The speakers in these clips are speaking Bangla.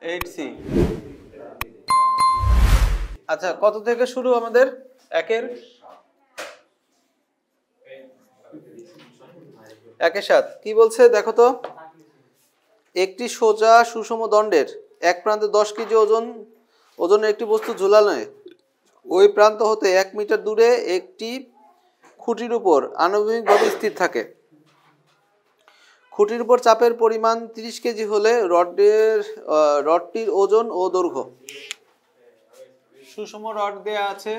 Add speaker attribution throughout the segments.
Speaker 1: 8c। আচ্ছা, কত থেকে শুরু আমাদের? একের 7 কি বলছে দেখো তো? একটি সোজা সুষম দণ্ডের এক প্রান্তে 10 কেজি ওজনের একটি বস্তু ঝুলানো, ওই প্রান্ত হতে 1 মিটার দূরে একটি খুঁটির উপর আনুভূমিকভাবে স্থির থাকে। খুঁটির উপর চাপের পরিমাণ 30 কেজি হলে রডটির ওজন ও দৈর্ঘ্য। সুষম রড দেয়া আছে,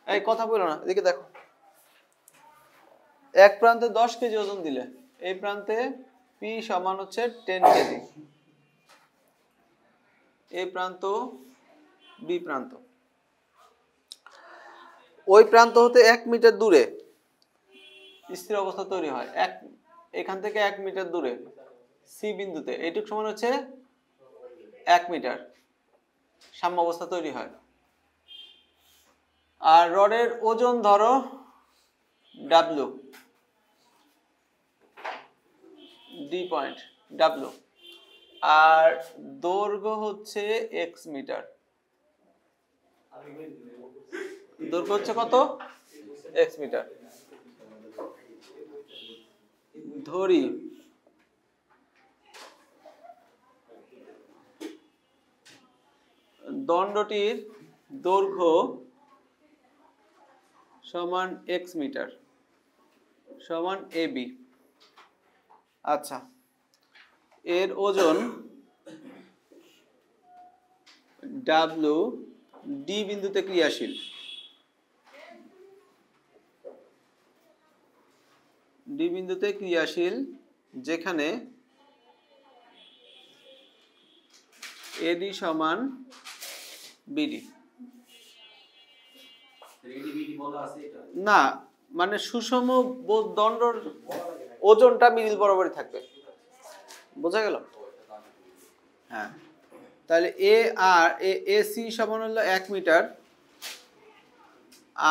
Speaker 1: এই কথা বলো না, এদিকে দেখো। এক প্রান্তে 10 কেজি ওজন দিলে এই প্রান্তে পি সমান হচ্ছে 10 কেজি, এই প্রান্ত বি প্রান্ত। ওই প্রান্ত হতে 1 মিটার দূরে স্থির অবস্থা তৈরি হয়, এখান থেকে 1 মিটার দূরে সি বিন্দুতে এইটুক সমান হচ্ছে 1 মিটার সাম্য অবস্থা তৈরি হয়। আর রডের ওজন ধরো ডাব্লিউ, ডি পয়েন্ট ডাব্লিউ, আর দৈর্ঘ্য হচ্ছে এক্স মিটার। দৈর্ঘ্য হচ্ছে কত? X metre. ধরি দণ্ডটির দৈর্ঘ্য সমান এক্স মিটার সমান এবি। আচ্ছা, এর ওজন ডাব্লিউ ডি বিন্দুতে ক্রিয়াশীল, ডি বিন্দুতে ক্রিয়াশীল, যেখানে এডি সমান বিডি। না, মানে সুষম দণ্ডর ওজনটা মিডিল বরাবরই থাকবে, বোঝা গেল? হ্যাঁ, তাহলে এ আর এসি সমান হলো 1 মিটার,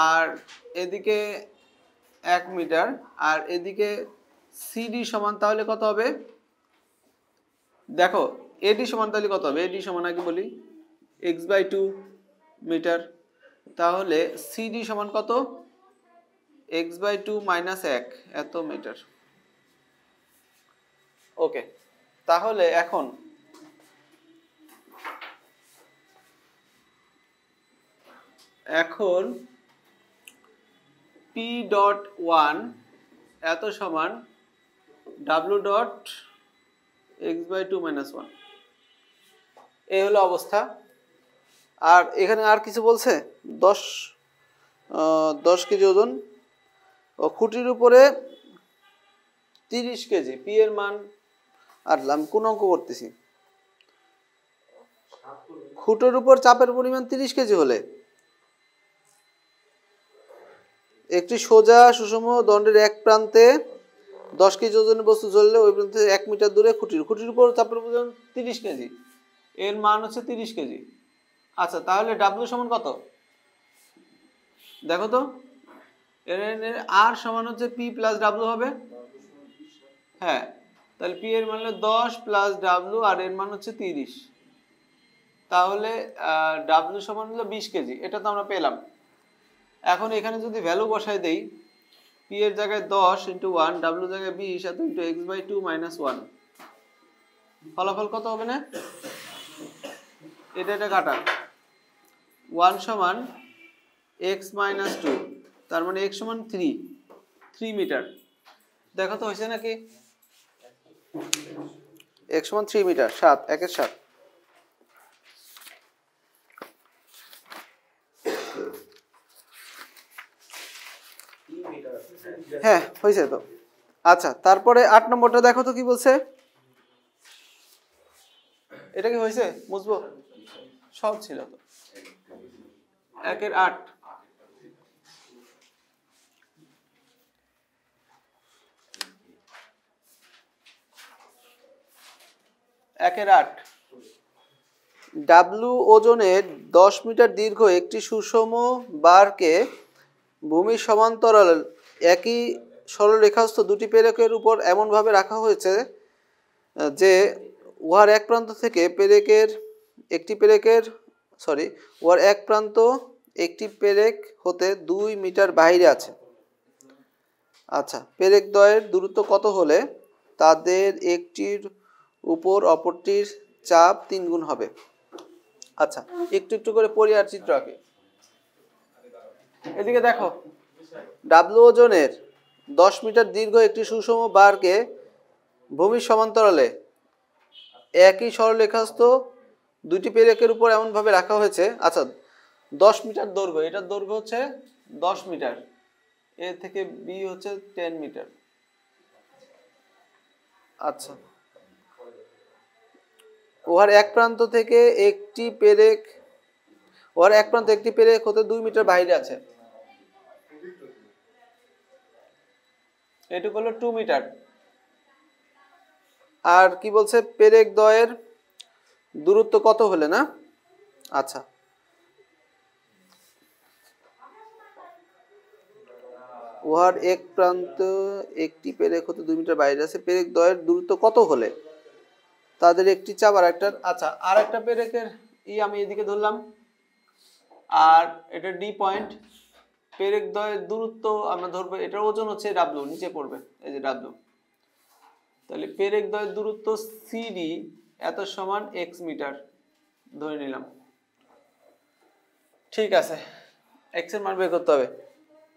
Speaker 1: আর এদিকে 1 মিটার, আর এদিকে সিডি সমান তাহলে কত হবে দেখো? এডি সমান তাহলে কত হবে? এডি সমান আগে বলি x/2 মিটার, তাহলে সিডি সমান কত? x/2 - 1 এত মিটার। ওকে, তাহলে এখন P.1 এত সমান W.x/2 - 1, এই হলো অবস্থা। আর এখানে আর কিছু বলছে? 10 কেজি ওজন ও খুঁটির উপরে 30 কেজি, পি এর মান আর কোন অঙ্ক করতেছি। খুঁটির উপর চাপের পরিমাণ 30 কেজি হলে একটি সোজা সুষম দণ্ডের এক প্রান্তে 10 কেজি ওজনের বস্তু ঝুললে ওই প্রান্তে 1 মিটার দূরে খুঁটির উপর চাপের পরিমাণ 30 কেজি, এর মান হচ্ছে 30 কেজি। আচ্ছা, তাহলে ডাব্লিউ সমান কত দেখো তো? এর আর সমান হচ্ছে পি প্লাস ডাব্লিউ হবে। হ্যাঁ, তাহলে পি এর মান হলো 10 প্লাস ডাব্লিউ, আর এর মান হচ্ছে 30, তাহলে ডাব্লিউ সমান হলো 20 কেজি। এটা তো আমরা পেলাম। এখন এখানে যদি ভ্যালু বসাই দেই, পি এর জায়গায় 10 × 1, ডাব্লিউ জায়গায় 20 এত × x/2 - 1, ফলাফল কত হবে না? এটা কাটা 1 সমান x - 2, তার মানে x সমান 3 মিটার। দেখো তো হয়েছে নাকি? x সমান 3 মিটার, 7 1 7। হ্যাঁ, হয়েছে তো। আচ্ছা, তারপরে 8 নম্বরটা দেখো তো কি বলছে? এটা কি হয়েছে? বুঝবো সব ছিল তো। 1/8 1/8 ডাব্লিউ ওজনের 10 মিটার দীর্ঘ একটি সুষম বারকে ভূমির সমান্তরাল একই সরলরেখাস্থ দুটি প্রেরকের উপর এমনভাবে রাখা হয়েছে যে উহার এক প্রান্ত থেকে পেরেকের একটি পেরেকের উহার এক প্রান্ত একটি পেরেক হতে 2 মিটার বাইরে আছে। আচ্ছা, পেরেক দ্বয়ের দূরত্ব কত হলে তাদের একটির উপর অপরটির চাপ 3 গুণ হবে? আচ্ছা, একটু একটু করে পড়ি আর চিত্র আঁকি। এদিকে দেখো, ডাব্লু ওজনের 10 মিটার দীর্ঘ একটি সুষম বারকে ভূমির সমান্তরালে একই সরলরেখাস্থ দুটি পেরেকের উপর এমনভাবে রাখা হয়েছে। আচ্ছা, 10 মিটার দৈর্ঘ্য, এটার দৈর্ঘ্য হচ্ছে 10 মিটার, এ থেকে বি হচ্ছে 10 মিটার। আচ্ছা, উহার এক প্রান্ত থেকে একটি পেরেক হতে 2 মিটার বাইরে আছে। এটুকু হলো 2 মিটার। আর কি বলছে, পেরেক দ্বয়ের দূরত্ব কত হলে না? আচ্ছা, উহার এক প্রান্ত একটি পেরেক হতে 2 মিটার বাইরে আছে, পেরেক দ্বয়ের দূরত্ব কত হলে তাদের একটি চাপ আর একটা, আচ্ছা, আর একটা পেরেকের আমি এদিকে ধরলাম, আর এটা ডি পয়েন্ট। পেরেক দ্বয়ের দূরত্ব আমরা ধরবো, এটার ওজন হচ্ছে ডাব্লু, নিচে পড়বে এই যে ডাব্লু। তাহলে পেরেক দ্বয়ের দূরত্ব সিডি এত সমান এক্স মিটার ধরে নিলাম। ঠিক আছে, এক্স এর মান বের করতে হবে।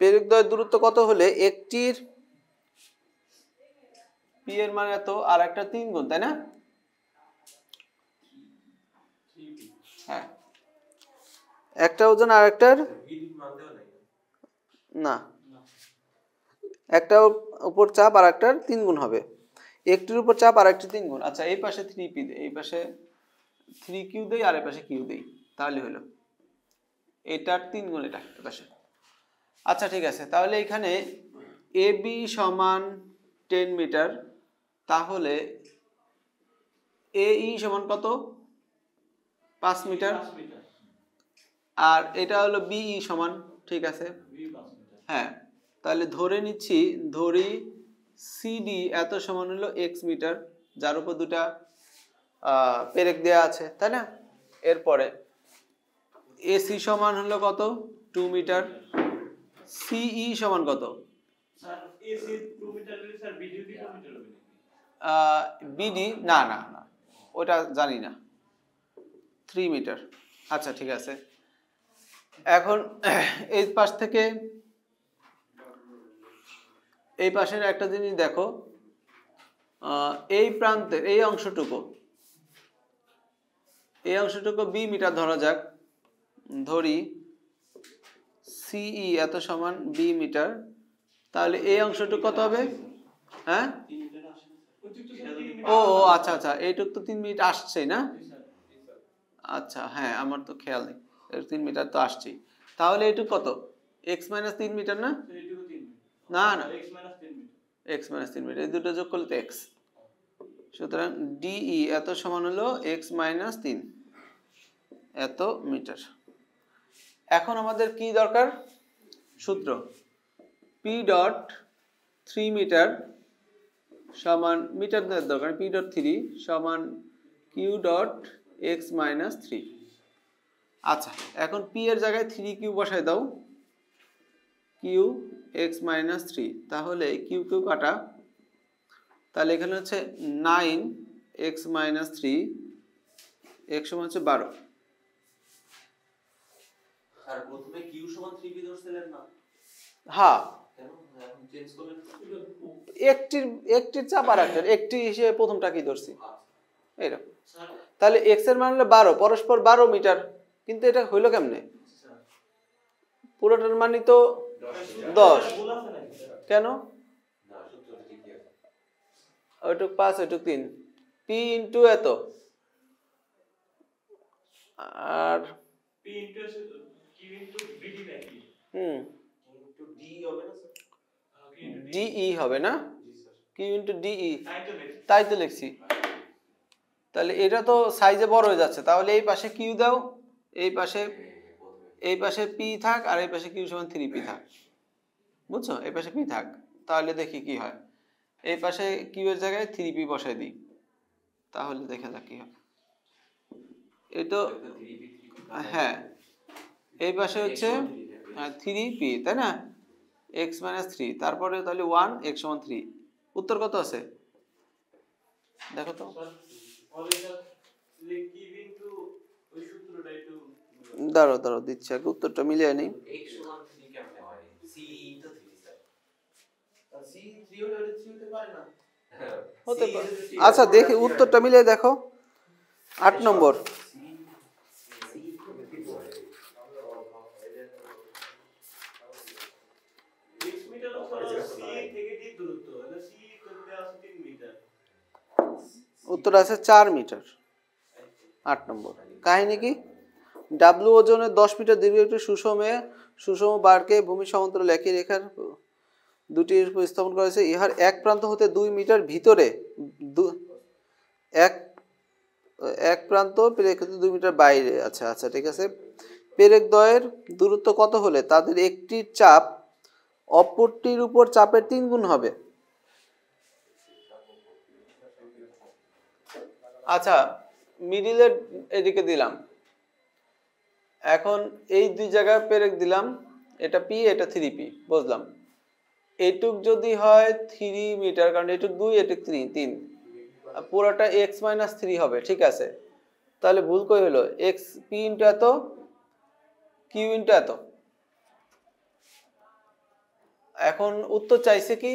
Speaker 1: পেরেক দ্বয়ের দূরত্ব কত হলে একটির পি এর মান এত আর একটা 3 গুণ, তাই না? হ্যাঁ, একটা ওজন আর একটার না, একটা উপর চাপ আর একটার 3 গুণ হবে। একটির উপর চাপ আর একটি 3 গুণ। আচ্ছা, এই পাশে 3p দেই, এই পাশে 3q দেই, আর এই পাশে q দেই, তাহলে হলো এটার 3 গুণ এটা পাশে। আচ্ছা, ঠিক আছে, তাহলে এখানে AB সমান 10 মিটার, তাহলে AE সমান কত? 5 মিটার। আর এটা হলো BE সমান, ঠিক আছে, হ্যাঁ, তাহলে ধরে নিচ্ছি, ধরি CD এত সমান হলো x মিটার, যার উপর দুটা পেরেক দেয়া আছে, তাই না? এরপরে AC সমান হলো কত? 2 মিটার। CE সমান কত? স্যার AC 2 মিটার হলে স্যার BD 2 মিটার হবে নাকি? BD না না না, ওটা জানি না, 3 মিটার। আচ্ছা, ঠিক আছে, এখন এই পাশ থেকে এই পাশের একটা জিনিস দেখো, এই প্রান্তের এই অংশটুকু বি মিটার ধরা যাক, ধরি সিই এত সমান বি মিটার, তাহলে এই অংশটুকু কত হবে? হ্যাঁ, ও আচ্ছা আচ্ছা, এইটুকু তো 3 মিটার আসছেই না? আচ্ছা, হ্যাঁ, আমার তো খেয়াল নেই, 3 মিটার তো আসছেই, তাহলে এইটুকু কত? x মাইনাস 3 মিটার না? না না, x মাইনাস 3 মিটার, এই দুটো যোগ করলে তো x। সুতরাং ডিই এত সমান হলো x মাইনাস 3 এত মিটার। এখন আমাদের কি দরকার? সূত্র, p ডট 3 মিটার সমান, মিটার দরকার, p ডট 3 সমান q ডট x মাইনাস 3। আচ্ছা, এখন p এর জায়গায় 3q বসাই দাও, q x মাইনাস 3, তাহলে q কাটা, তাহলে এখানে হচ্ছে 9x মাইনাস 3, x সমান হচ্ছে 12। আর প্রথমে q সমান 3p ধরছিলেন না? হ্যাঁ, কেন এখন চেঞ্জ করলেন? একটির চাপ আর একটার, একটি হিসেবে প্রথমটা কি ধরছি, এইরকম। তাহলে x এর মান হলো 12, পরস্পর 12 মিটার, কিন্তু এটা হইলো কেমনে? পুরোটার মানই তো 10, কেন? ওইটুক 5, ওইটুক 3, p ইন্টু এত, আর p into q into bd নাকি? ইন্টু d হবে না স্যার? de হবে না? q ইন্টু de, তাই তো লিখছি। তাহলে এটা তো সাইজে বড় হয়ে যাচ্ছে, তাহলে এই পাশে q দাও, এই পাশে p থাক, আর এই পাশে q সমান 3p থাক, বুঝছো? এই পাশে p থাক, তাহলে দেখি কি হয়। এই পাশে q এর জায়গায় 3p বসাই দিই, তাহলে দেখা যাক কি হবে। এই তো হ্যাঁ, এই পাশে হচ্ছে 3p, তাই না? x - 3, তারপরে তাহলে 1 x = 3। উত্তর কত আছে দেখো তো। দাঁড়াও দিচ্ছি, আগে উত্তরটা মিলিয়ে নেই। হতে পারে। আচ্ছা দেখি উত্তরটা মিলিয়ে দেখো। 8 নম্বর। উত্তর আছে 4 মিটার। 8 নম্বর। কাহিনী কি? ডাব্লু ওজনে 10 মিটার দীর্ঘ একটি সুষম বারকে ভূমি সমান্তরাল একই রেখার দুটির উপর স্থাপন করা হয়েছে। ইহার এক প্রান্ত হতে 2 মিটার ভিতরে এক প্রান্ত পেরেক হতে 2 মিটার বাইরে। আচ্ছা ঠিক আছে। পেরেক দ্বয়ের দূরত্ব কত হলে তাদের একটির চাপ অপরটির উপর চাপের 3 গুণ হবে? আচ্ছা, মিডিলের এদিকে দিলাম। এখন এই দুই জায়গায় পেরেক দিলাম, এটা পি, এটা 3p, বুঝলাম। এইটুক যদি হয় 3 মিটার, কারণ এইটুক 2, এটুক 3, পুরোটা x - 3 হবে, ঠিক আছে। তাহলে ভুল কই হলো? x p * এত, q * এত। এখন উত্তর চাইছে কি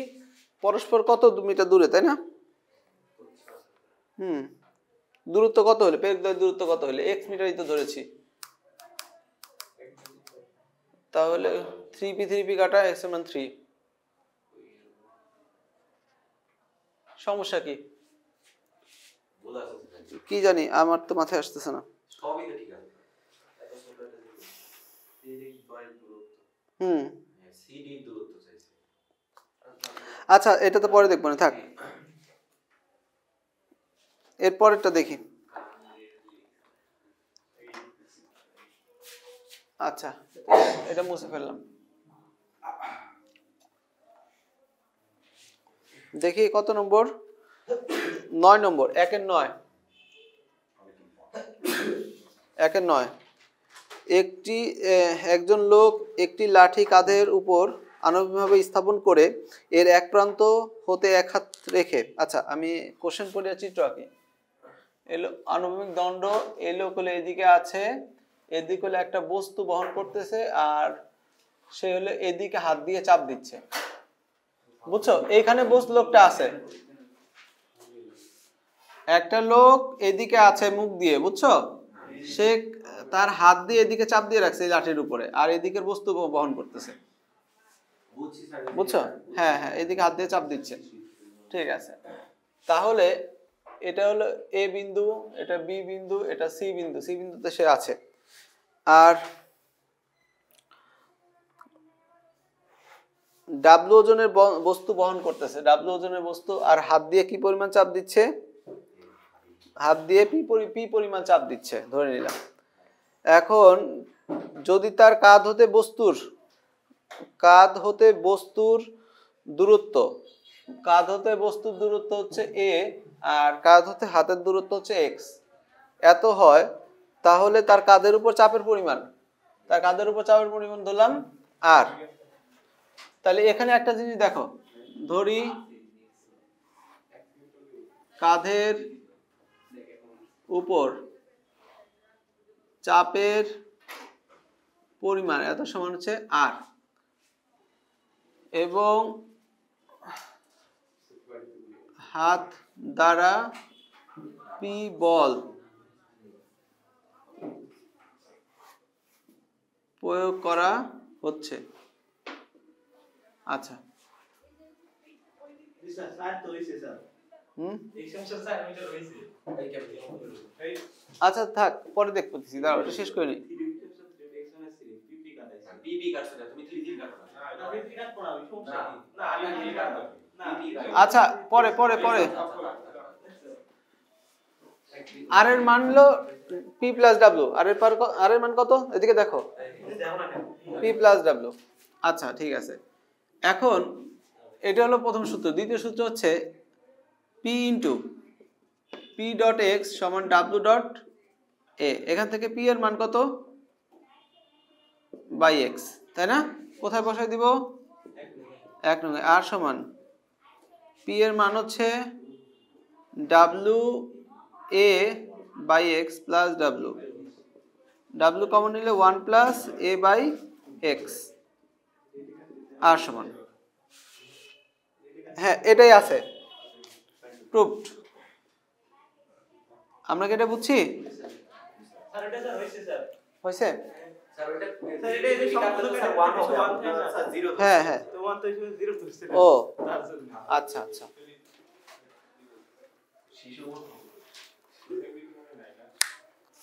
Speaker 1: পরস্পর কত মিটার দূরে, তাই না? দূরত্ব কত হলে, পেরেক দ্বয়ের দূরত্ব কত হলে? x মিটারই তো ধরেছি। তাহলে 3p কাটা x = 3। সমস্যা কি? কি জানি, আমার তো মাথায় আসতেছে না। সবই তো ঠিক আছে। সিডি দূরত্ব চাইছে। আচ্ছা, এটা তো পরে দেখব না, থাক। এর পরেরটা দেখি। আচ্ছা, এটা মুছে ফেললাম। দেখি কত নম্বর? 9 নম্বর। 1 এর 9। একজন লোক একটি লাঠি কাঁধের উপর আনুভূমিকভাবে স্থাপন করে এর এক প্রান্ত হতে এক হাত রেখে, আচ্ছা আমি কোশ্চেন পড়ে চিত্র আঁকি। এলো আনুভূমিক দণ্ড, এই লোক হলে এদিকে আছে, এদিকে হলে একটা বস্তু বহন করতেছে, আর সে হলে এদিকে হাত দিয়ে চাপ দিচ্ছে, বুঝছো? এইখানে লোকটা আছে, একটা লোক এদিকে আছে মুখ দিয়ে, বুঝছো? সে তার হাত দিয়ে এদিকে চাপ দিয়ে রাখছে এই লাঠির উপরে, আর এদিকের বস্তু বহন করতেছে, বুঝছো? হ্যাঁ, এদিকে হাত দিয়ে চাপ দিচ্ছে, ঠিক আছে। তাহলে এটা হলো এ বিন্দু, এটা বি বিন্দু, এটা সি বিন্দু, সি বিন্দুতে সে আছে। আর ডাব্লু ওজনের বস্তু বহন করতেছে, ডাব্লু ওজনের বস্তু, আর হাত দিয়ে কি পরিমাণ চাপ দিচ্ছে? হাত দিয়ে পি পরিমাণ চাপ দিচ্ছে, ধরে নিলাম। এখন যদি তার কাঁধ হতে বস্তুর দূরত্ব, হচ্ছে a, আর কাঁধ হতে হাতের দূরত্ব হচ্ছে x, এত হয়, তাহলে তার কাঁধের উপর চাপের পরিমাণ, ধরলাম r। তাহলে এখানে একটা জিনিস দেখো, ধরি কাঁধের উপর চাপের পরিমাণ এত সমান হচ্ছে r, এবং হাত দ্বারা পি বল প্রয়োগ করা হচ্ছে। আচ্ছা, আচ্ছা থাক, পরে দেখতেছি, দাঁড়াও এটা শেষ করে নিই। আচ্ছা পরে আর এর মান হলো পি প্লাস ডাব্লিউ, আর এর মান কত? এদিকে দেখো, পি প্লাস ডাব্লিউ। আচ্ছা ঠিক আছে। এখন এটা হলো প্রথম সূত্র। দ্বিতীয় সূত্র হচ্ছে P into P dot x সমান ডাব্লু ডট এ, এখান থেকে পি এর মান কত বাই এক্স, তাই না? কোথায় বসাই দিব? 1 নং আর সমান পি এর মান হচ্ছে W A by X plus W, W common নিলে 1 প্লাস এ বাই এক্স আর সমান, হ্যাঁ এটাই আছে, প্রুভড। আমরা কি এটা বুঝছি? হয়েছে? হ্যাঁ হ্যাঁ, ও আচ্ছা আচ্ছা,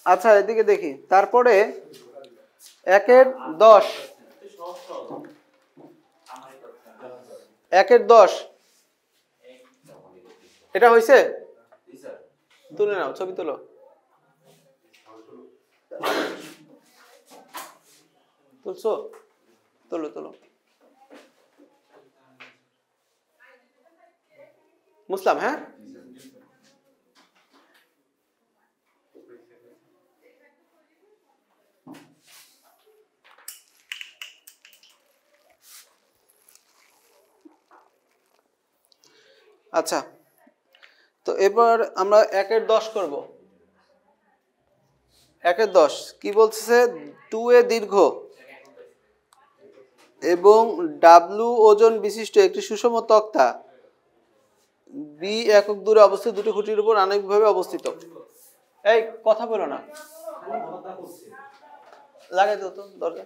Speaker 1: আচ্ছা এদিকে দেখি। তারপরে 1 এর 10, 1 এর 10 এটা হয়েছে? তুলে নাও, ছবি তোলো। তুলছো? তোলো তোলো। মুসলাম, হ্যাঁ আচ্ছা, তো এবার আমরা 1 এর 10 করব। 1 এর 10 কি বলছে? 2a দীর্ঘ এবং ডাব্লু ওজন বিশিষ্ট একটি সুষম তক্তা বি একক দূরে অবস্থিত দুটি খুঁটির উপর আণবিকভাবে অবস্থিত। এই কথা বলো না, লাগাই দাও তো দরজা,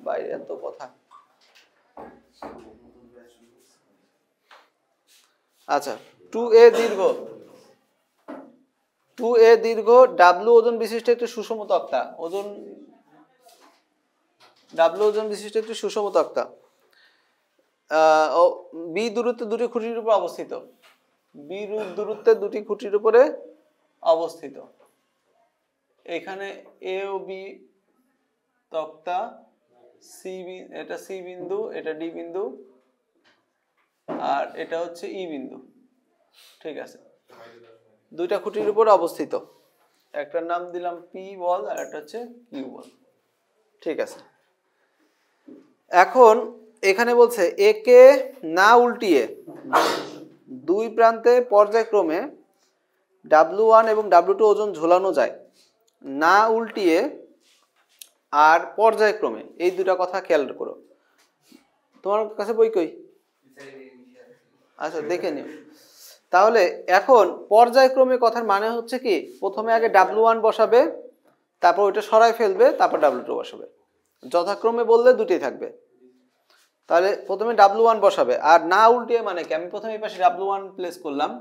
Speaker 1: বাইরে এত কথা। আচ্ছা, 2a দীর্ঘ ডাব্লু ওজন বিশিষ্ট একটি সুষম তক্তা, ডাব্লু ওজন বিশিষ্ট একটি সুষম তক্তা বি দূরত্বে দুটি খুঁটির উপর অবস্থিত, বি দূরত্বে দুটি খুঁটির উপরে অবস্থিত। এখানে এ ও বি তক্তা, সি এটা সি বিন্দু, এটা ডি বিন্দু, আর এটা হচ্ছে ই বিন্দু, ঠিক আছে? দুইটা খুঁটির উপর অবস্থিত, একটার নাম দিলাম পি বল আর একটা হচ্ছে কিউ বল, ঠিক আছে? এখন এখানে বলছে একে না উল্টিয়ে দুই প্রান্তে পর্যায়ক্রমে W1 এবং W2 ওজন ঝোলানো যায়, না উল্টিয়ে আর পর্যায়ক্রমে, এই দুটা কথা খেয়াল করো। তোমার কাছে বই কই? আচ্ছা দেখে নিও। তাহলে এখন পর্যায়ক্রমে কথার মানে হচ্ছে কি, প্রথমে আগে W1 বসাবে, তারপর ওইটা সরাই ফেলবে, তারপর W2 বসাবে, যথাক্রমে বললে দুটোই থাকবে। তাহলে প্রথমে W1 বসাবে, আর না উল্টিয়ে মানে কি, আমি প্রথমে এই পাশে W1 প্লেস করলাম।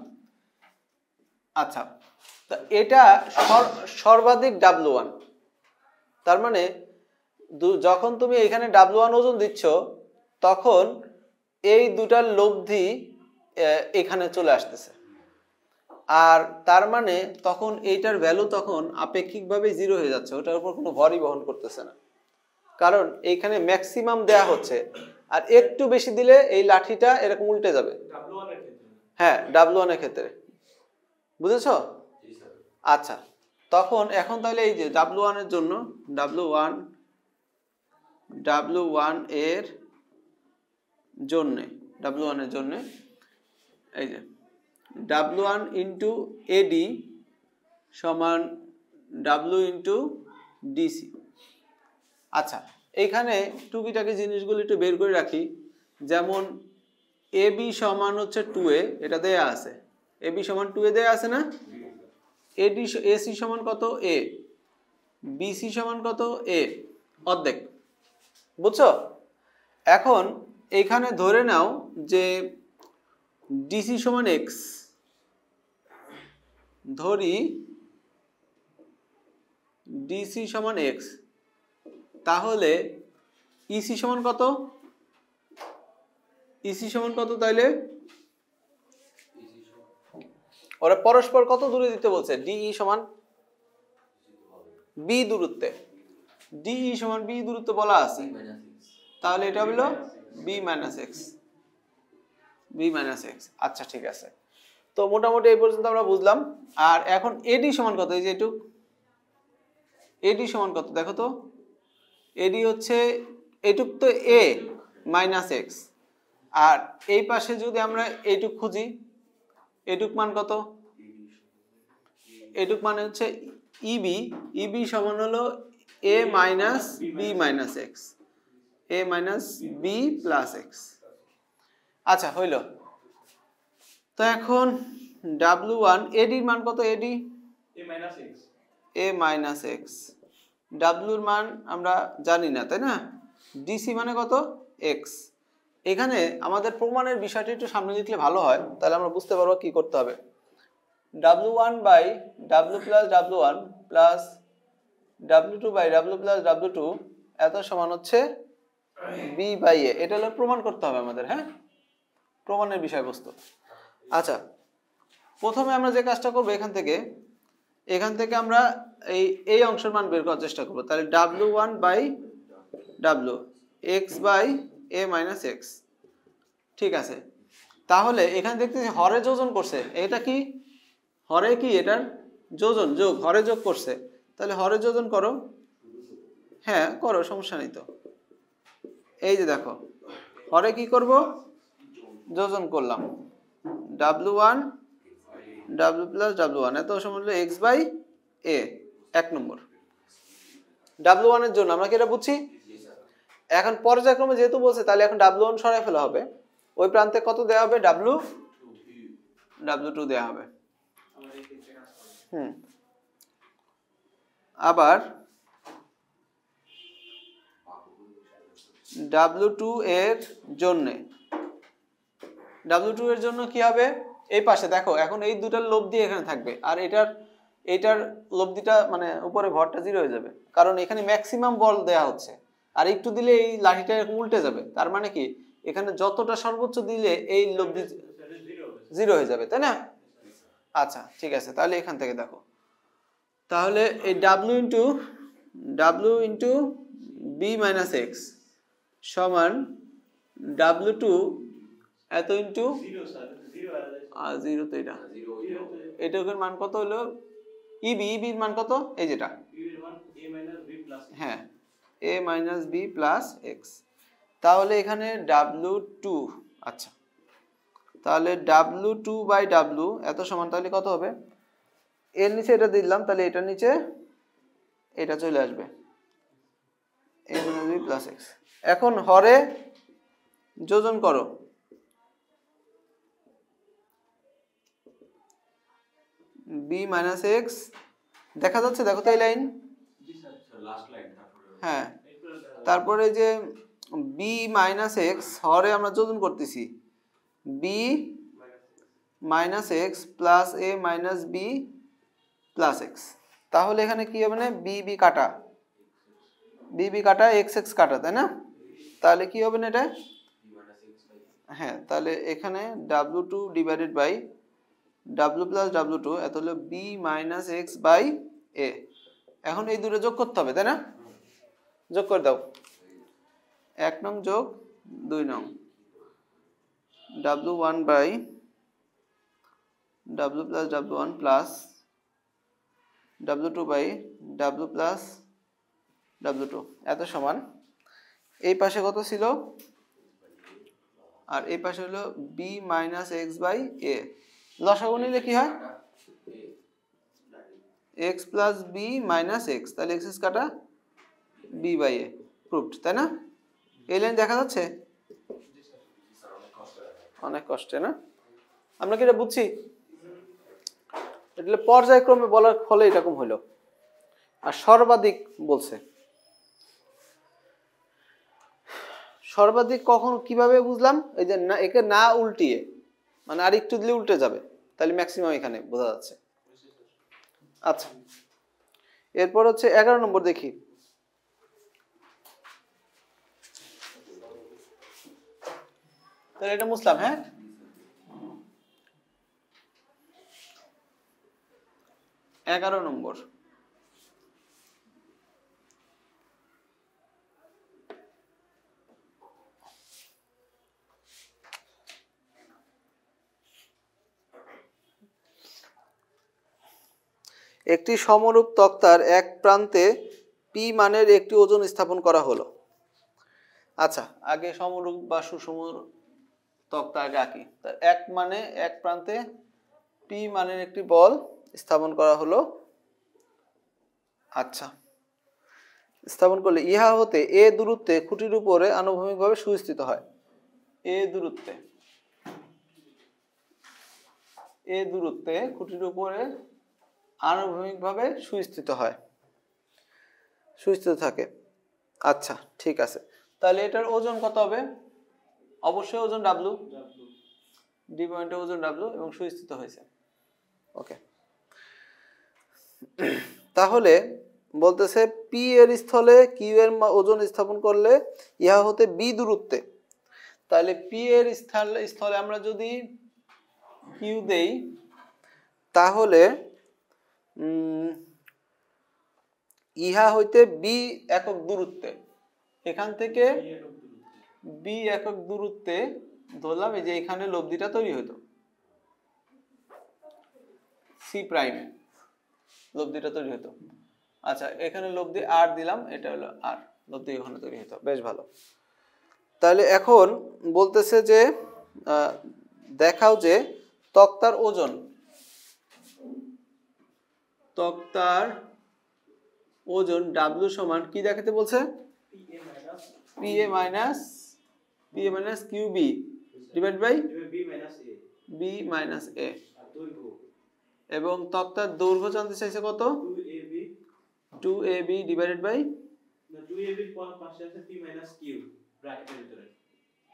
Speaker 1: আচ্ছা, তো এটা সর্বাধিক W1, তার মানে যখন তুমি এখানে W1 ওজন দিচ্ছ তখন এই দুটার লব্ধি এখানে চলে আসতেছে, আর তার মানে তখন এইটার ভ্যালু তখন আপেক্ষিকভাবে 0 হয়ে যাচ্ছে, ওটার উপর কোনো ভরই বহন করতেছে না, কারণ এইখানে ম্যাক্সিমাম দেয়া হচ্ছে, আর একটু বেশি দিলে এই লাঠিটা এরকম উল্টে যাবে। হ্যাঁ, W1 এর ক্ষেত্রে, বুঝেছো? আচ্ছা, তখন এখন তাহলে এই যে W1 এর জন্য, W1 এর জন্য এই যে W1 ইন্টু এডি সমান W ইন্টু ডিসি। আচ্ছা, এইখানে টুকিটাকি জিনিসগুলো একটু বের করে রাখি, যেমন এ বি সমান হচ্ছে 2a, এটা দেয়া আছে, এ বি সমান 2a দেয়া আছে না? এসি সমান কত? এ। বিসি সমান কত? এ অর্ধেক, বুঝছো? এখন এইখানে ধরে নাও যে ডিসি সমান এক্স, ধরি ডিসি সমান এক্স, তাহলে ইসি সমান কত? ইসি সমান কত? তাইলে ওরা পরস্পর কত দূরে দিতে বলছে? ডিই সমান বি দূরত্বে, ডিই সমান বি দূরত্ব বলা আছে, তাহলে এটা হলো বি মাইনাস এক্স। আচ্ছা ঠিক আছে, তো মোটামুটি এই পর্যন্ত আমরা বুঝলাম। আর এখন এডি সমান কত, এই যে এটুক এডি সমান কত দেখো তো, এডি হচ্ছে এটুক তো এ মাইনাস এক্স, আর এই পাশে যদি আমরা এইটুক খুঁজি, এটুক মান কত, এটুক মানে হচ্ছে ইবি, ইবি সমান হলো এ মাইনাস বি মাইনাস এক্স, এ মাইনাস বি প্লাস এক্স। আচ্ছা হইল। তো এখন W1 এডির মান কত, এডি এ মাইনাস এক্স, ডাব্লুর মান আমরা জানি না তাই না, ডিসি মানে কত এক্স। এখানে আমাদের প্রমাণের বিষয়টি একটু সামনে লিখলে ভালো হয়, তাহলে আমরা বুঝতে পারবো কি করতে হবে। W1 by W plus W1 plus W2 by W plus W2 এত সমান হচ্ছে বি বাই এ, এটা হলো প্রমাণ করতে হবে আমাদের, হ্যাঁ প্রমাণের বিষয়বস্তু। আচ্ছা প্রথমে আমরা যে কাজটা করবো, এখান থেকে আমরা এই অংশের মান বের করার চেষ্টা করবো। তাহলে W1 বাই W x বাই a মাইনাস এক্স, ঠিক আছে। তাহলে এখানে দেখতেছি হরে যোজন করছে, এটা কি হরে, কি এটার যোজন, যোগ, হরে যোগ করছে, তাহলে হরে যোজন করো, হ্যাঁ করো সমস্যা নেই। তো এই যে দেখো হরে কি করব, যোজন করলাম, W1 W প্লাস W1 এত সমান হলো x বাই a, এক নম্বর। W1 এর জন্য আমরা কি এটা বুঝছি। এখন পর্যায়ক্রমে যেহেতু বলছে, তাহলে এখন W1 সরাই ফেলা হবে, ওই প্রান্তে কত দেওয়া হবে, W2 দেওয়া হবে। আবার W2 এর জন্য, W2 এর জন্য কি হবে, এই পাশে দেখো এখন এই দুটার লব্ধি এখানে থাকবে, আর এটার লব্ধিটা মানে উপরে ভরটা 0 হয়ে যাবে, কারণ এখানে ম্যাক্সিমাম বল দেয়া হচ্ছে, আর একটু দিলে এই লাঠিটা এরকম উল্টে যাবে, তার মানে কি এখানে যতটা সর্বোচ্চ দিলে এই লব্ধি 0 হয়ে যাবে, তাই না। আচ্ছা ঠিক আছে, তাহলে এখান থেকে দেখো, তাহলে এই W into b minus x সমান W2 এত ইন্টু 0, তো এটার মান কত হলো, ইবির মান কত, এই যেটা হ্যাঁ a minus b plus x. তাহলে এখানে W2, আচ্ছা তাহলে W2 বাই W এত সমান, তাহলে কত হবে, এর নিচে এটা দিলাম, তাহলে এটার নিচে এটা চলে আসবে a minus b plus x. এখন হরে যোজন করো, বি মাইনাস এক্স দেখা যাচ্ছে, দেখো তো এই লাইন, হ্যাঁ তারপরে যে বি মাইনাস এক্স হরে আমরা যোজন করতেছি, বি মাইনাস এক্স প্লাস এ মাইনাস বি প্লাস এক্স। তাহলে এখানে কি হবে না, বি কাটা, বি কাটা এক্স এক্স কাটা, তাই না। তাহলে কি হবে না এটা, হ্যাঁ তাহলে এখানে W2 divided by W plus W2 এত হলো বি মাইনাস এক্স বাই এ। এখন এই দুটো যোগ করতে হবে, তাই না, যোগ করে দাও, 1 নং যোগ 2 নং, W1 by W plus W1 plus W2 by W plus W2 এত সমান, এই পাশে কত ছিল, আর এই পাশে হলো b minus x by a, লসাগু নিলে কি হয়, x plus b minus x, তাহলে এক্স কাটা বি বাই এ, প্রুভড, তাই না। এই লাইন দেখা যাচ্ছে, অনেক কষ্টে না, আমরা কি এটা বুঝছি, এটা পর্যায়ক্রমে বলার ফলে এরকম হলো, আর সর্বাধিক বলছে, সর্বাধিক কখন কিভাবে বুঝলাম, এই যে না একে না উল্টিয়ে, মানে আর একটু দিলে উল্টে যাবে, তাহলে ম্যাক্সিমাম এখানে বোঝা যাচ্ছে। আচ্ছা এরপর হচ্ছে 11 নম্বর দেখি, তাহলে এটা মুছলাম, হ্যাঁ 11 নম্বর, একটি সমরূপ তক্তার এক প্রান্তে পি মানের একটি ওজন স্থাপন করা হলো। আচ্ছা, আগে সমরূপ বা সুষম তক্তা আগে আঁকি। তার এক প্রান্তে পি মানের একটি বল স্থাপন করা হলো। আচ্ছা, স্থাপন করলে ইহা হতে এ দূরত্বে খুঁটির উপরে আনুভূমিকভাবে সুস্থিত হয়। এ দূরত্বে খুঁটির উপরে আনুভূমিকভাবে সুস্থিত থাকে। আচ্ছা, ঠিক আছে। তাহলে এটার ওজন কত হবে? অবশ্যই ওজন ডাব্লু, ডি পয়েন্টে ওজন ডাব্লু এবং সুস্থিত হয়েছে। ওকে, তাহলে বলতেছে পি এর স্থলে কিউ এর ওজন স্থাপন করলে ইহা হতে বি দূরত্বে, তাহলে পি এর স্থলে আমরা যদি কিউ দেই তাহলে ইহা হইতে বি একক দূরত্বে, এখান থেকে বি একক দূরত্বে ধরলাম এই যে এখানে লব্ধিটা তৈরি হতো, সি প্রাইমে লব্ধিটা তৈরি হতো। আচ্ছা, এখানে লব্ধি আর দিলাম, এটা হলো আর লব্ধি ওখানে তৈরি হতো। বেশ ভালো। তাহলে এখন বলতেছে যে দেখাও যে তক্তার ওজন ডাব্লু সমান কি দেখাতে বলছে? P A minus Q B divide by B minus A, এবং তক্তার দৈর্ঘ্য জানতে চাইছে কত? 2ab divided by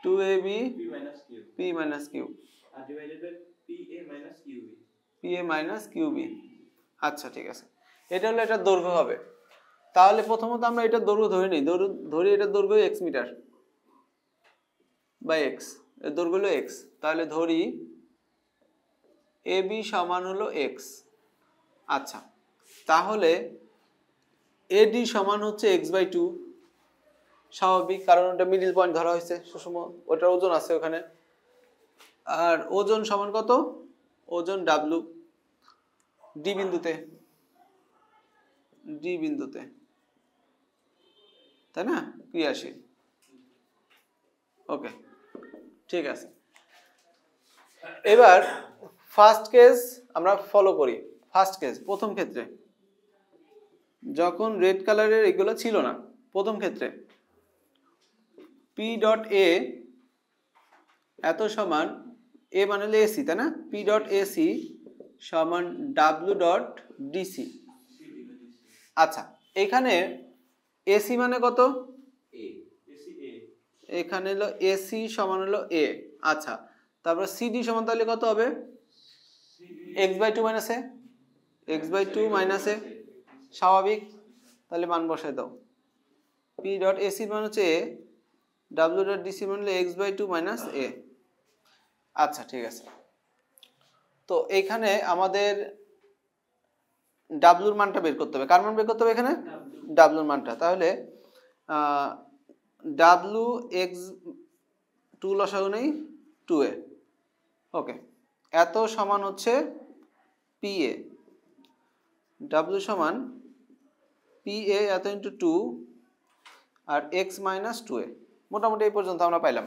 Speaker 1: 2ab p minus Q আর divided by pa minus Q B. আচ্ছা, ঠিক আছে। এটা হলো এটা দৈর্ঘ্য হবে। তাহলে প্রথমত আমরা এটা দৈর্ঘ্য ধরে নিই, ধরি এটা দৈর্ঘ্য x মিটার বাই x, এর দৈর্ঘ্য হলো x। তাহলে ধরি ab সমান হলো x। আচ্ছা, তাহলে AD সমান হচ্ছে x/2, স্বাভাবিক, কারণ ওটা মিডল পয়েন্ট ধরা হয়েছে সুষম, ওটার ওজন আছে ওখানে। আর ওজন সমান কত? ওজন W ডি বিন্দুতে, তাই না, ক্রিয়াশীল। ওকে, ঠিক আছে। এবার ফার্স্ট কেস আমরা ফলো করি। ফার্স্ট কেস, প্রথম ক্ষেত্রে যখন রেড কালারের এগুলো ছিল না, প্রথম ক্ষেত্রে পি ডট এ এত সমান, এ মানে হলো এসি, তাই না, পি ডট এসি সমান ডাব্লু ডট ডিসি। আচ্ছা, এখানে এসি মানে কত? এখানে হলো এসি সমান হলো এ। আচ্ছা, তারপর সিডি সমান তাহলে কত হবে? x/2 মাইনাস এ, x/2 মাইনাস এ, স্বাভাবিক। তাহলে মান বসাই দাও। পি ডট এসি মান হচ্ছে এ, ডাব্লু ডট ডিসি মান হলো x/2 মাইনাস এ। আচ্ছা, ঠিক আছে। তো এখানে আমাদের ডাব্লুর মানটা বের করতে হবে। কার মান বের করতে হবে এখানে? ডাব্লুর মানটা। তাহলে ডাব্লু এক্স 2 লসাগু নেই 2a। ওকে, এত সমান হচ্ছে পি এ, ডাব্লু সমান পি এ এত ইন্টু 2 আর এক্স মাইনাস 2a। মোটামুটি এই পর্যন্ত আমরা পাইলাম।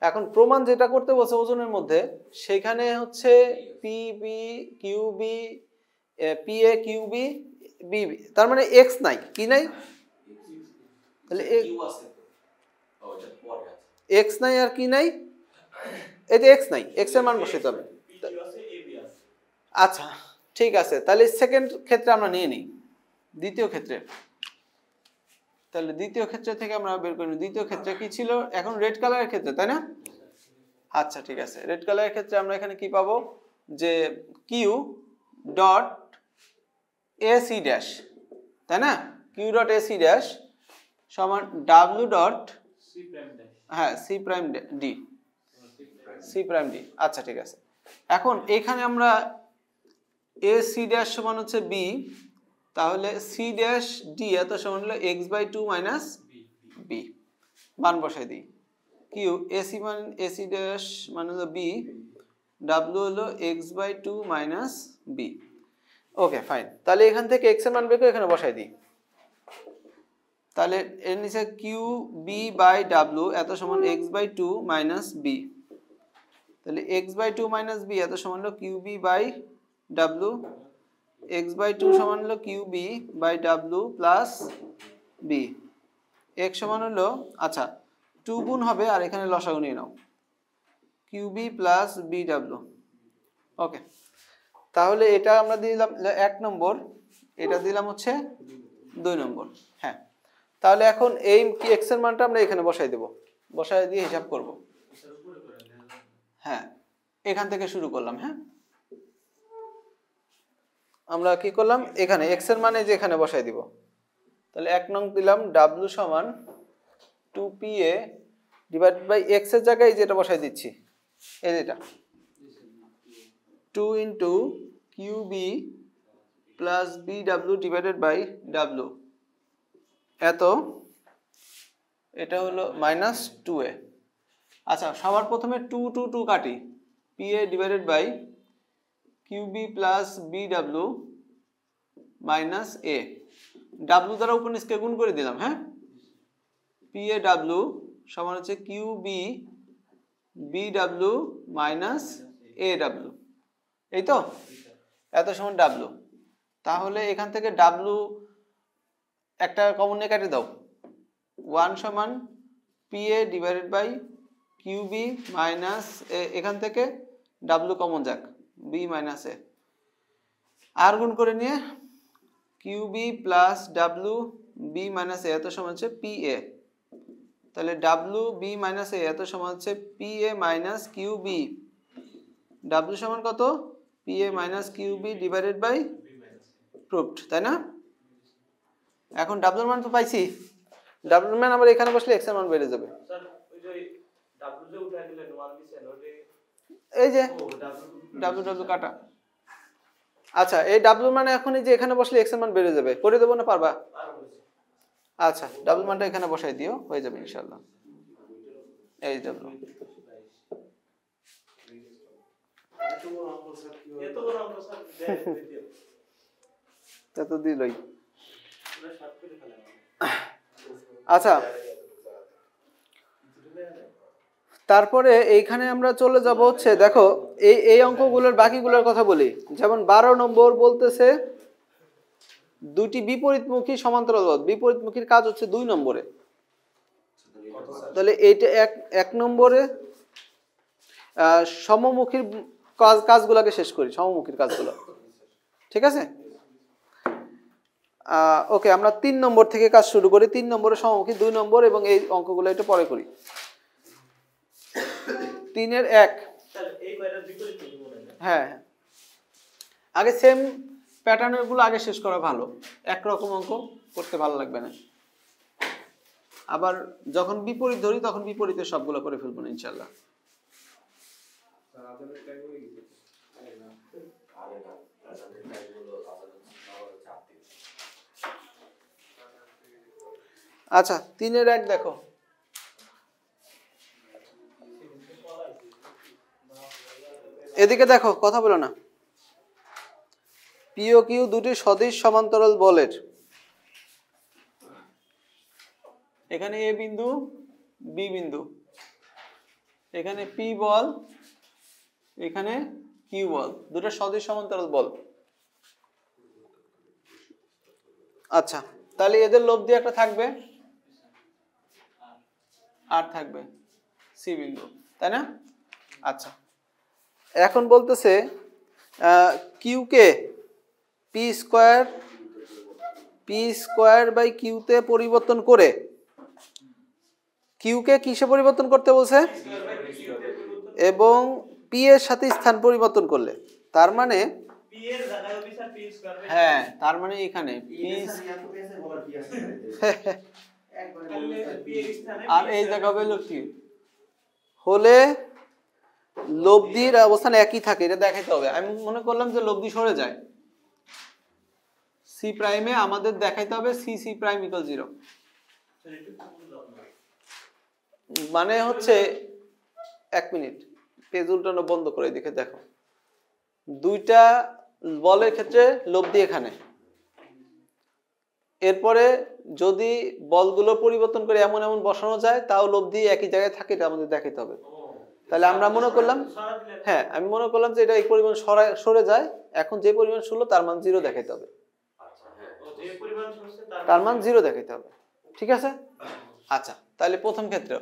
Speaker 1: এখন প্রমাণ যেটা করতে বলছে ওজনের মধ্যে, সেখানে হচ্ছে P B Q B, P A Q B B, তার মানে এক্স নাই, কি নাই? তাহলে এক্স নাই আর কি নাই? এতে এক্স নাই, এক্স এর মান বসাইতে হবে। আচ্ছা, ঠিক আছে। তাহলে সেকেন্ড ক্ষেত্রে আমরা নিয়ে নিই, দ্বিতীয় ক্ষেত্রে। তাহলে দ্বিতীয় ক্ষেত্রে থেকে আমরা বের করি। দ্বিতীয় ক্ষেত্রে কি ছিল? এখন রেড কালারের ক্ষেত্রে, তাই না? আচ্ছা, ঠিক আছে। রেড কালারের ক্ষেত্রে আমরা এখানে কি পাবো? যে কিউ ডট এসি ড্যাশ, তাই না, কিউ ডট এসি ড্যাশ সমান W dot C prime D, C prime D. আচ্ছা, ঠিক আছে। এখন এখানে আমরা এ সি ড্যাশ সমান হচ্ছে বি, তাহলে সি ড্যাশ ডি এত সমান হলো x/2 মাইনাস বি। মান বসাই দিই। কিউ এসি মান এসি ড্যাশ মানে হলো বি, ডাব্লু হলো x/2 minus B. Okay fine, তাহলে এখান থেকে x এর মান বের করে এখানে বসাই দিই। তাহলে এর নিচে কিউ বি বাই ডাব্লিউ এত সমান x by two minus b, তাহলে x by two minus b এত সমান হলো কিউ বি বাই ডাব্লিউ, x বাই টু সমান হলো কিউ বি বাই ডাব্লিউ প্লাস বি, x সমান হলো আচ্ছা 2 গুণ হবে আর এখানে লসাগু নিয়ে নাও Q B plus B W. Okay, তাহলে এটা আমরা দিলাম 1 নম্বর, এটা দিলাম হচ্ছে 2 নম্বর। হ্যাঁ, তাহলে এখন এই x এর মানটা আমরা এখানে বসাই দেব, বসাই দিয়ে হিসাব করব। হ্যাঁ, এখান থেকে শুরু করলাম। হ্যাঁ, আমরা কি করলাম এখানে x এর মানে যে এখানে বসাই দিব। তাহলে 1 নং দিলাম w সমান 2pa ডিভাইডেড বাই x এর জায়গায় যেটা বসাই দিচ্ছি এই যেটা 2 into qb plus bw divided by w এত, এটা হলো মাইনাস 2a। আচ্ছা, সবার প্রথমে 2 2 2 কাটি, pa divided by qb plus bw minus a, w দ্বারা উপর নিচকে গুণ করে দিলাম। হ্যাঁ, paw সমান হচ্ছে qb bw মাইনাস aw, এই তো এত সমান w। তাহলে এখান থেকে w একটা কমন নিয়ে কেটে দাও, 1 সমান pa divided by qb minus এখান থেকে w কমন যাক b মাইনাস a, আর গুণ করে নিয়ে qb plus w b minus a এত সমান হচ্ছে pa, তাহলে w b মাইনাস a এত সমান হচ্ছে pa মাইনাস qb, w সমান কত pa minus qb divided by proved, তাই না? এখন w এর মান তো পাইছি, w এর মান আবার এখানে বসলে x এর মান বেড়ে যাবে।
Speaker 2: স্যার ওই যে w যে উঠাই দিলেন 1 দিছেন ওই
Speaker 1: এই যে w কাটা। আচ্ছা, এই w মানে এখন এই যে এখানে বসলে x এর মান বেড়ে যাবে, করে দেব না পারবা? আচ্ছা, w মানটা এখানে বসাই দিও, হয়ে যাবে ইনশাআল্লাহ। এই w
Speaker 2: এত বড় অঙ্ক স্যার দিও,
Speaker 1: তা তো দিলই।
Speaker 2: পুরো শর্ট করে ফেলাম।
Speaker 1: আচ্ছা, তারপরে এইখানে আমরা চলে যাব হচ্ছে দেখো এই অঙ্কগুলোর বাকিগুলোর কথা বলি। যেমন 12 নম্বর বলতেছে দুটি বিপরীতমুখী সমান্তরাল পথ, বিপরীতমুখীর কাজ হচ্ছে 2 নম্বরে। তাহলে এইটা এক নম্বরে সমমুখীর কাজগুলোকে শেষ করি, সমমুখীর কাজগুলো, ঠিক আছে? ওকে, আমরা 3 নম্বর থেকে কাজ শুরু করি। 3 নম্বরে সমমুখী, 2 নম্বর এবং এই অঙ্কগুলো একটু পরে করি। 3 এর 1,
Speaker 2: তাহলে এই কয়টার বিপরীত মনে হয়।
Speaker 1: হ্যাঁ, আগে সেম প্যাটার্নের গুলো আগে শেষ করা ভালো, একরকম অঙ্ক করতে ভালো লাগবে না। আবার যখন বিপরীত ধরি তখন বিপরীতের সবগুলো করে ফেলবো না ইনশাআল্লাহ। আচ্ছা, 3 এর 1 দেখো, এদিকে দেখো, কথা বলো না। পি ও কিউ দুটি সদিশ সমান্তরাল বলের, এখানে এ বিন্দু বি বিন্দু, এখানে পি বল এখানে কিউ বল, দুটো সদিশ সমান্তরাল বল। আচ্ছা, তাহলে এদের লব্ধি একটা থাকবে আর থাকবে সি বিন্দু, তাই না? আচ্ছা, এখন বলতেছে Q K P square by কিউতে পরিবর্তন করে, কিউ কে কিসে পরিবর্তন করতে বলছে? এবং পি এর সাথে স্থান পরিবর্তন করলে, তার মানে
Speaker 2: পি এর জায়গায় হবে স্যার পি স্কয়ার বাই,
Speaker 1: হ্যাঁ, তার মানে এখানে আর এই জায়গা হলো কি হলে লব্ধির অবস্থান একই থাকে, এটা দেখাইতে হবে। আমি মনে করলাম যে লব্ধি সরে যায়, সি প্রাইমে আমাদের দেখাইতে হবে সি সি প্রাইম ইকুয়াল 0। মানে হচ্ছে 1 মিনিট, পেজ উল্টানো বন্ধ করে দেখে দেখো, দুইটা বলের ক্ষেত্রে লব্ধি এখানে। এরপরে যদি বলগুলো পরিবর্তন করে এমন এমন বসানো যায় তাও লব্ধি একই জায়গায় থাকে, এটা আমাদের দেখাতে হবে। তাহলে আমরা মনে করলাম, হ্যাঁ আমি মনে করলাম যে এটা এই পরিমাণ সরে যায়, এখন যে পরিমাণ শুনলো তার মান 0 দেখাতে হবে, তার মান 0 দেখাতে হবে, ঠিক আছে? আচ্ছা তাহলে প্রথম ক্ষেত্রে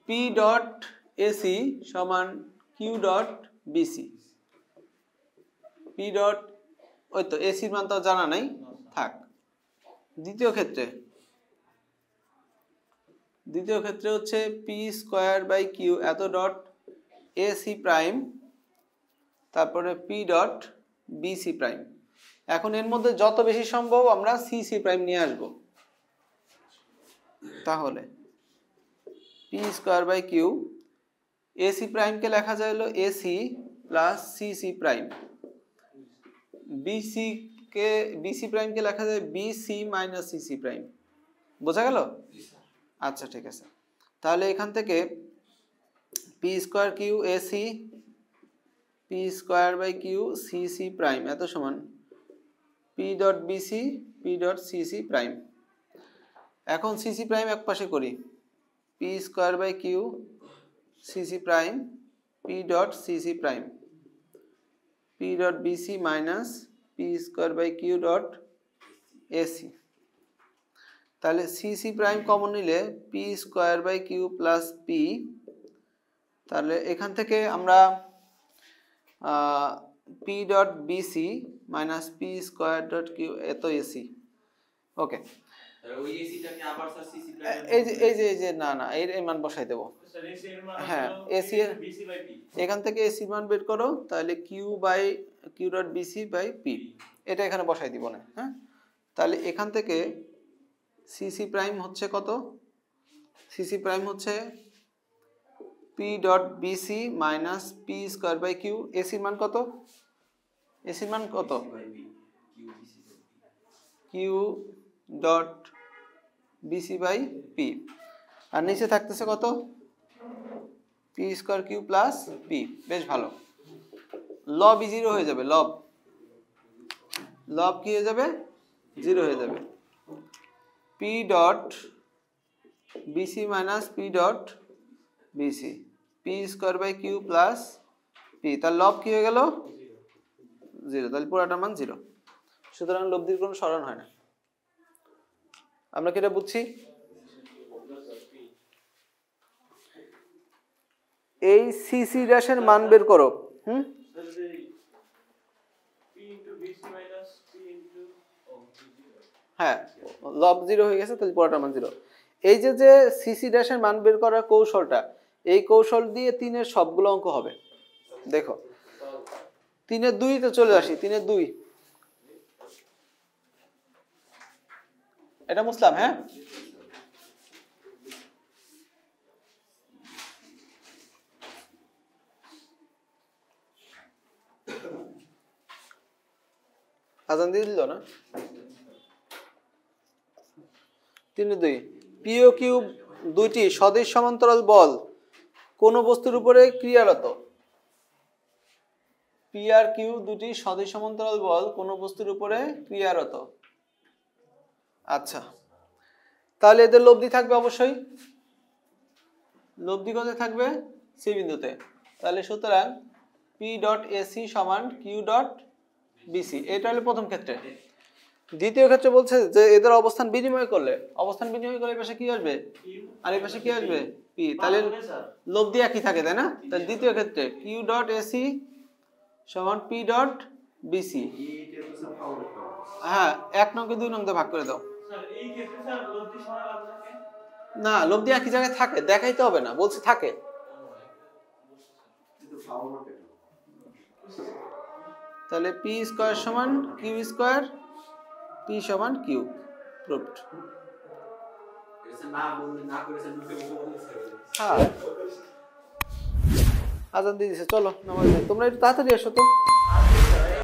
Speaker 1: P ডট AC সমান Q dot BC। P dot ওই তো AC এর মান তো জানা নাই, থাক। দ্বিতীয় ক্ষেত্রে হচ্ছে P স্কয়ার বাই Q এত ডট AC প্রাইম, তারপরে P ডট BC প্রাইম। এখন এর মধ্যে যত বেশি সম্ভব আমরা CC প্রাইম নিয়ে আসব। তাহলে P square by Q, AC প্রাইমকে লেখা যায় হলো AC plus CC prime, BC প্রাইমকে লেখা যায় BC মাইনাস CC প্রাইম। বোঝা গেল? আচ্ছা ঠিক আছে। তাহলে এখান থেকে P square Q AC P square by Q CC prime এত সমান P dot BC P dot CC prime. এখন CC প্রাইম এক পাশে করি, P square by Q CC prime P dot CC prime P dot BC minus P square by Q dot AC। তাহলে CC প্রাইম কমন নিলে P square by Q plus P, তাহলে এখান থেকে আমরা P dot BC minus P square dot Q এত AC। ওকে,
Speaker 3: ওই এসিটাকে আবার স্যার সিসি প্রাইম
Speaker 1: এই যে না এর মান বসাই দেব।
Speaker 2: স্যার এসি এর মান
Speaker 1: হ্যাঁ AC এর
Speaker 2: BC বাই P,
Speaker 1: এখান থেকে AC মান বের করো, তাহলে Q by Q dot BC by P, এটা এখানে বসাই দিব না। হ্যাঁ, তাহলে এখান থেকে CC প্রাইম হচ্ছে কত? CC প্রাইম হচ্ছে P dot BC minus P square by Q। AC এর মান কত? AC এর মান কত? Q dot BC by P, আর নিচে থাকতেছে কত? P square Q plus P। বেশ ভালো, লব 0 হয়ে যাবে, লব কি হয়ে যাবে? 0 হয়ে যাবে। P dot BC minus P dot BC P square by Q plus P, তার লব কি হয়ে গেল? 0, তাহলে পুরোটার মান 0। সুতরাং লব্ধির কোনো সরণ হয় না। আমরা কি এটা বুঝছি? এই CC ড্যাশের মান বের করো।
Speaker 2: P into BC minus P into
Speaker 1: হ্যাঁ, লব 0 হয়ে গেছে, তাহলে পুরোটার মান 0। এই যে CC ড্যাশের মান বের করার কৌশলটা, এই কৌশল দিয়ে 3 এর সবগুলো অঙ্ক হবে। দেখো 3 এর 2 তে চলে আসি, 3 এর 2 এটা মুসলাম। হ্যাঁ, আজান দিয়ে দিল না? 3 এর 2 P ও Q দুইটি সদিশ সমান্তরাল বল কোন বস্তুর উপরে ক্রিয়ারত। P আর Q দুটি সদিশ সমান্তরাল বল কোন বস্তুর উপরে ক্রিয়ারত। আচ্ছা, তাহলে এদের লব্ধি থাকবে অবশ্যই। লব্ধি কোথায় থাকবে? C বিন্দুতে। তাহলে সুতরাং P ডট AC সমান Q ডট BC, এটা হলো প্রথম ক্ষেত্রে। দ্বিতীয় ক্ষেত্রে বলছে যে এদের অবস্থান বিনিময় করলে এই পাশে কি আসবে? আর এই পাশে কি আসবে? P। তাহলে লব্ধি একই থাকে, তাই না? তাহলে দ্বিতীয় ক্ষেত্রে Q ডট AC সমান P ডট BC। হ্যাঁ, 1 নংকে 2 নং দিয়ে ভাগ করে দাও।
Speaker 2: স্যার এই ক্ষেত্রে স্যার লব্ধি সমালান থাকে
Speaker 1: না, লব্ধি একই জায়গায় থাকে, দেখাইতে হবে না, বলছে থাকে। তাহলে P স্কয়ার সমান Q স্কয়ার, P সমান Q, প্রুভড। হ্যাঁ, আজান দিয়ে দিছে, চলো নামাজ। তোমরা একটু তাড়াতাড়ি আসো তো।